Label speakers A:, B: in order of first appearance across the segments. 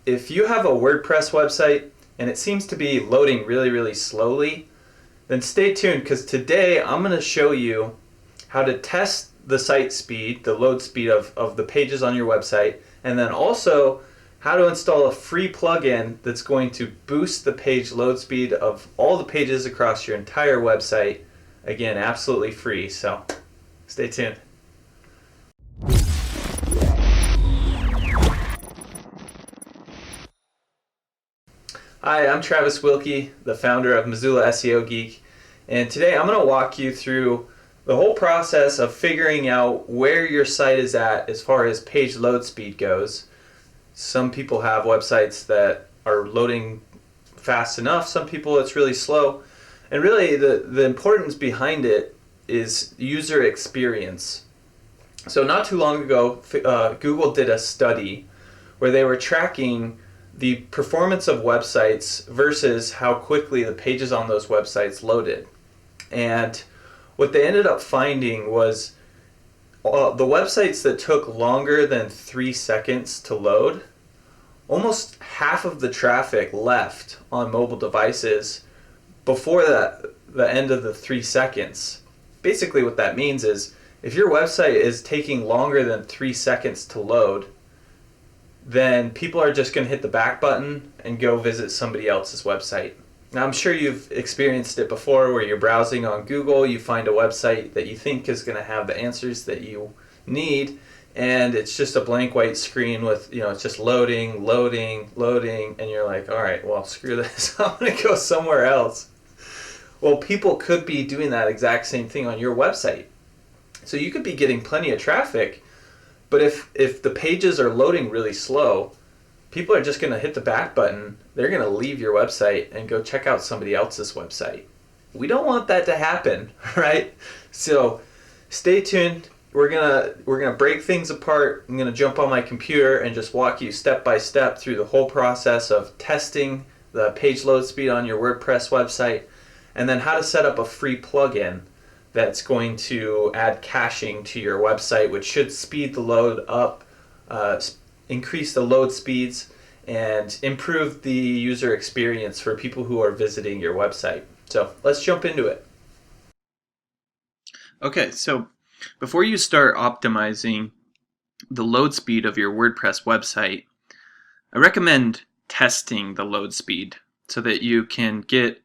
A: if you have a WordPress website and it seems to be loading really, really slowly, then stay tuned because today I'm going to show you how to test the site speed, the load speed of the pages on your website, and then also how to install a free plugin that's going to boost the page load speed of all the pages across your entire website. Again, absolutely free, so stay tuned. Hi, I'm Travis Wilkie, the founder of Missoula SEO Geek, and today I'm going to walk you through the whole process of figuring out where your site is at as far as page load speed goes. Some people have websites that are loading fast enough, some people it's really slow, and really the importance behind it is user experience. So not too long ago, Google did a study where they were tracking the performance of websites versus how quickly the pages on those websites loaded. And what they ended up finding was the websites that took longer than 3 seconds to load, almost half of the traffic left on mobile devices before the end of the 3 seconds. Basically what that means is if your website is taking longer than 3 seconds to load, then people are just going to hit the back button and go visit somebody else's website. Now, I'm sure you've experienced it before where you're browsing on Google, you find a website that you think is going to have the answers that you need, and it's just a blank white screen with, it's just loading, and you're like, all right, well, screw this, I'm going to go somewhere else. Well, people could be doing that exact same thing on your website. So you could be getting plenty of traffic, but if the pages are loading really slow, people are just going to hit the back button. They're going to leave your website and go check out somebody else's website. We don't want that to happen, right? So stay tuned. We're gonna break things apart. I'm going to jump on my computer and just walk you step by step through the whole process of testing the page load speed on your WordPress website, and then how to set up a free plugin that's going to add caching to your website, which should speed the load up, increase the load speeds, and improve the user experience for people who are visiting your website. So let's jump into it. Okay, so before you start optimizing the load speed of your WordPress website, I recommend testing the load speed so that you can get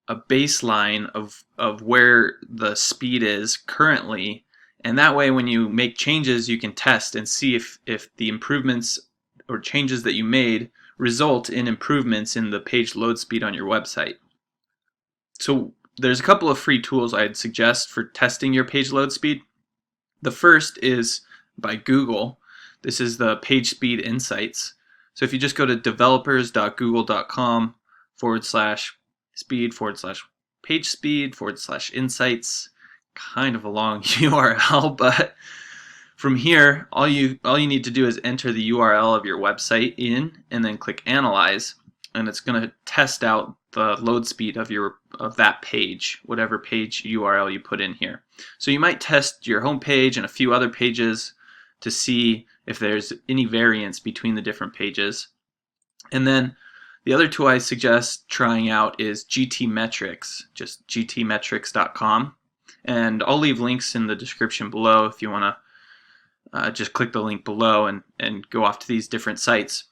A: a baseline of where the speed is currently, and that way when you make changes you can test and see if the improvements or changes that you made result in improvements in the page load speed on your website. So there's a couple of free tools I'd suggest for testing your page load speed. The first is by Google. This is the Page Speed Insights. So if you just go to developers.google.com/speed/page speed/insights, kind of a long URL, but from here all you need to do is enter the URL of your website in and then click analyze, and it's going to test out the load speed of that page, whatever page URL you put in here. So you might test your home page and a few other pages to see if there's any variance between the different pages. And then the other tool I suggest trying out is GTmetrix, just gtmetrix.com. And I'll leave links in the description below if you want to just click the link below and go off to these different sites.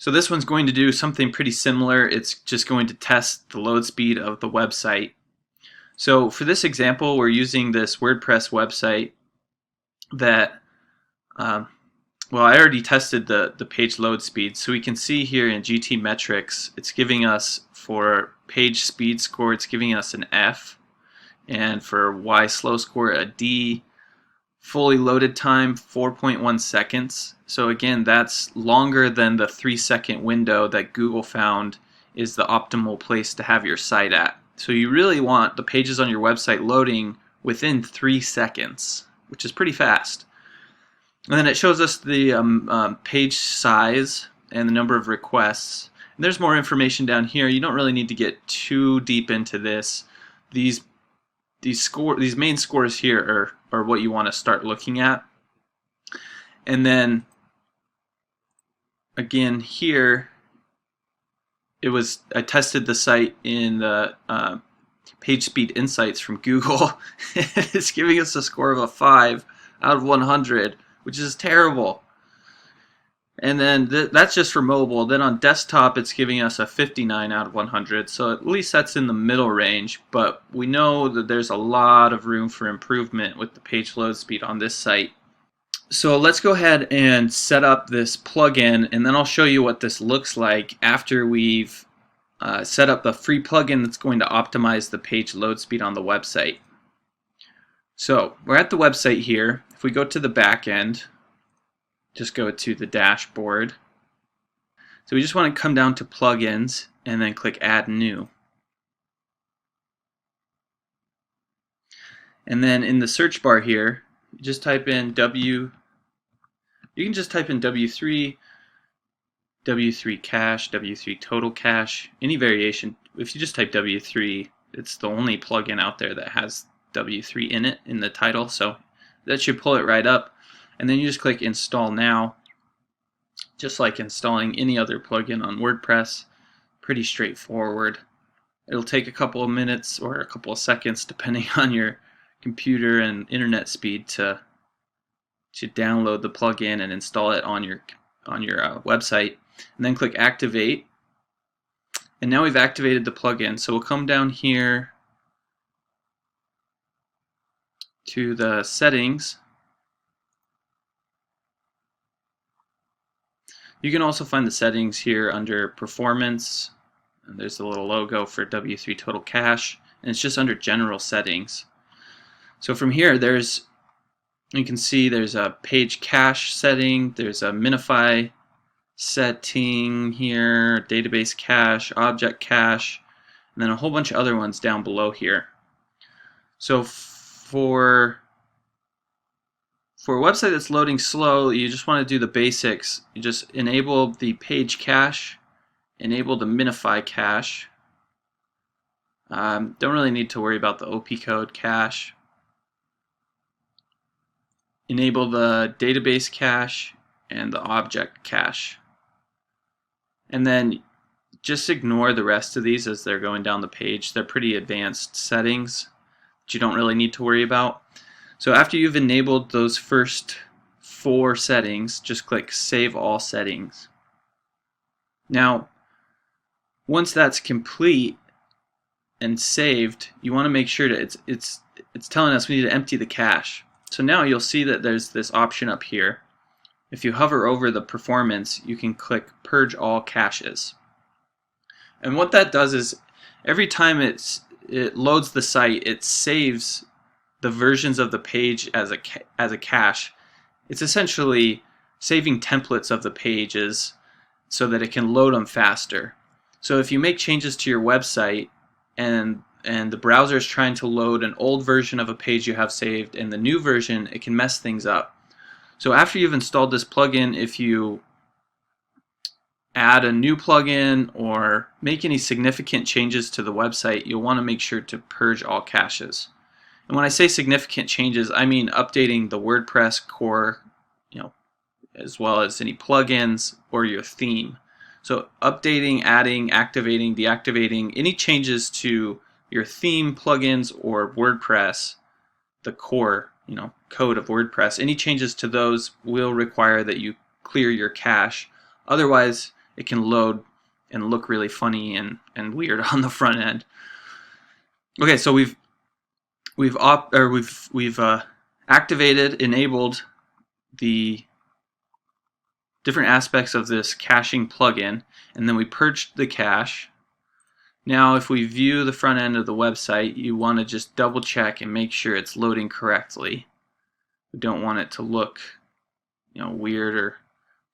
A: So this one's going to do something pretty similar. It's just going to test the load speed of the website. So for this example, we're using this WordPress website that well, I already tested the page load speed, so we can see here in GTmetrix, it's giving us for page speed score, it's giving us an F, and for Y slow score, a D. Fully loaded time, 4.1 seconds. So again, that's longer than the 3-second window that Google found is the optimal place to have your site at. So you really want the pages on your website loading within 3 seconds, which is pretty fast. And then it shows us the page size and the number of requests. And there's more information down here. You don't really need to get too deep into this. These main scores here are what you want to start looking at. And then again here, I tested the site in the page speed insights from Google. It's giving us a score of a 5 out of 100, which is terrible. And then that's just for mobile. Then on desktop, it's giving us a 59 out of 100. So at least that's in the middle range. But we know that there's a lot of room for improvement with the page load speed on this site. So let's go ahead and set up this plugin, and then I'll show you what this looks like after we've set up the free plugin that's going to optimize the page load speed on the website. So we're at the website here. If we go to the back end, just go to the dashboard. So we just want to come down to plugins and then click add new. And then in the search bar here, you just type in you can just type in W3, W3 cache, W3 total cache, any variation. If you just type W3, it's the only plugin out there that has W3 in it in the title, so that should pull it right up. And then you just click install now, just like installing any other plugin on WordPress. Pretty straightforward. It'll take a couple of minutes or a couple of seconds depending on your computer and internet speed to download the plugin and install it on your website. And then click activate. And now we've activated the plugin. So we'll come down here to the settings. You can also find the settings here under performance. And there's the little logo for W3 total cache, and it's just under general settings. So from here, you can see there's a page cache setting, there's a minify setting here, database cache, object cache, and then a whole bunch of other ones down below here. So for a website that's loading slow, you just want to do the basics. You just enable the page cache, enable the minify cache. Don't really need to worry about the OP code cache. Enable the database cache and the object cache. And then just ignore the rest of these as they're going down the page. They're pretty advanced settings that you don't really need to worry about. So after you've enabled those first 4 settings, just click Save All Settings. Now, once that's complete and saved, you want to make sure that it's telling us we need to empty the cache. So now you'll see that there's this option up here. If you hover over the performance, you can click Purge All Caches. And what that does is every time it loads the site, it saves the versions of the page as a cache. It's essentially saving templates of the pages so that it can load them faster. So if you make changes to your website and the browser is trying to load an old version of a page you have saved and the new version, it can mess things up. So after you've installed this plugin, if you add a new plugin or make any significant changes to the website, you'll want to make sure to purge all caches. And when I say significant changes, I mean updating the WordPress core, as well as any plugins or your theme. So updating, adding, activating, deactivating, any changes to your theme, plugins, or WordPress, the core, code of WordPress, any changes to those will require that you clear your cache. Otherwise, it can load and look really funny and weird on the front end. Okay, so we've activated, enabled the different aspects of this caching plugin, and then we purged the cache. Now if we view the front end of the website, you want to just double check and make sure it's loading correctly. We don't want it to look weird or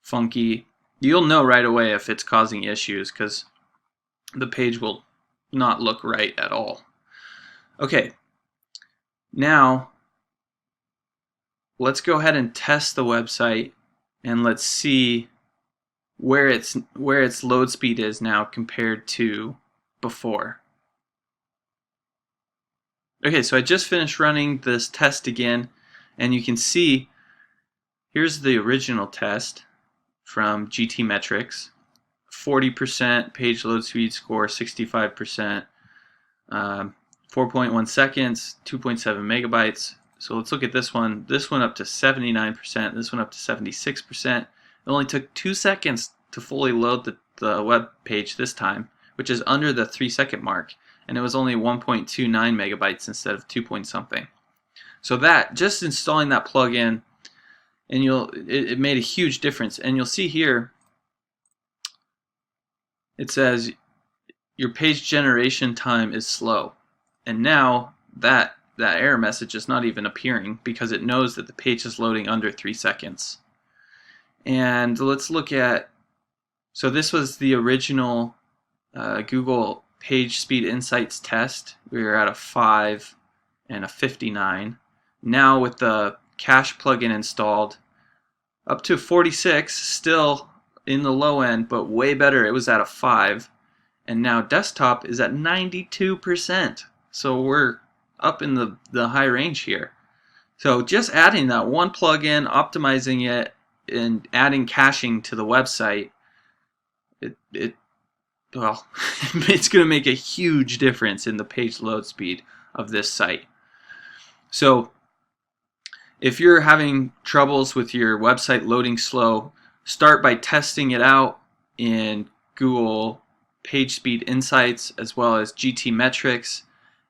A: funky. You'll know right away if it's causing issues because the page will not look right at all. Okay, now let's go ahead and test the website and let's see where its load speed is now compared to before. Okay, so I just finished running this test again, and you can see here's the original test from GT metrics. 40% page load speed score, 65%, 4.1 seconds, 2.7 megabytes. So let's look at this one. This one up to 79%, this one up to 76%. It only took 2 seconds to fully load the web page this time, which is under the 3-second mark, and it was only 1.29 megabytes instead of 2 point something. So that, just installing that plugin, and it made a huge difference. And you'll see here, it says your page generation time is slow, and now that error message is not even appearing because it knows that the page is loading under 3 seconds. And let's look at, so this was the original Google Page Speed Insights test. We were at a 5 and a 59. Now with the cache plugin installed, up to 46, still in the low end, but way better. It was at a 5, and now desktop is at 92%. So we're up in the high range here. So just adding that one plugin, optimizing it, and adding caching to the website, well, it's going to make a huge difference in the page load speed of this site. So if you're having troubles with your website loading slow, start by testing it out in Google Page Speed Insights as well as GT metrics,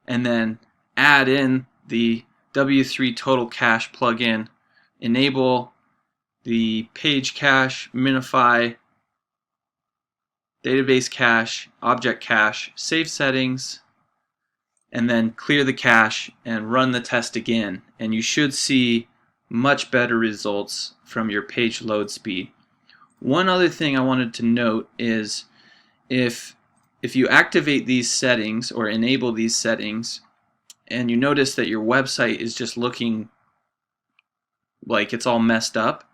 A: and then add in the W3 Total Cache plugin, enable the page cache, minify, database cache, object cache, save settings, and then clear the cache and run the test again, and you should see much better results from your page load speed. One other thing I wanted to note is if you activate these settings or enable these settings and you notice that your website is just looking like it's all messed up,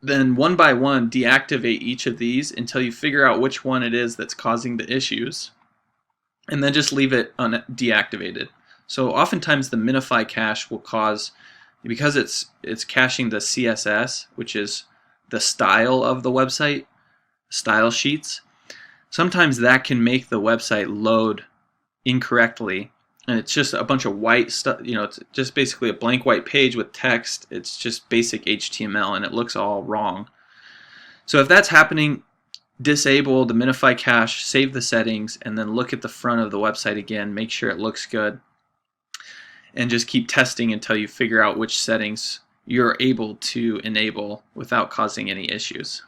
A: then one by one deactivate each of these until you figure out which one it is that's causing the issues, and then just leave it deactivated. So oftentimes the minify cache will cause, because it's caching the CSS, which is the style of the website, style sheets, sometimes that can make the website load incorrectly, and it's just a bunch of white stuff. It's just basically a blank white page with text. It's just basic HTML, and it looks all wrong. So if that's happening, disable the minify cache, save the settings, and then look at the front of the website again, make sure it looks good, and just keep testing until you figure out which settings you're able to enable without causing any issues.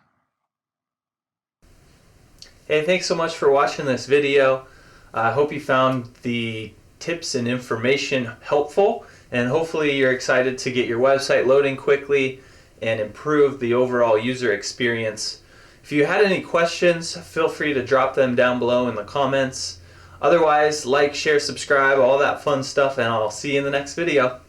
A: Hey, thanks so much for watching this video. I hope you found the tips and information helpful, and hopefully you're excited to get your website loading quickly and improve the overall user experience. If you had any questions, feel free to drop them down below in the comments. Otherwise, like, share, subscribe, all that fun stuff, and I'll see you in the next video.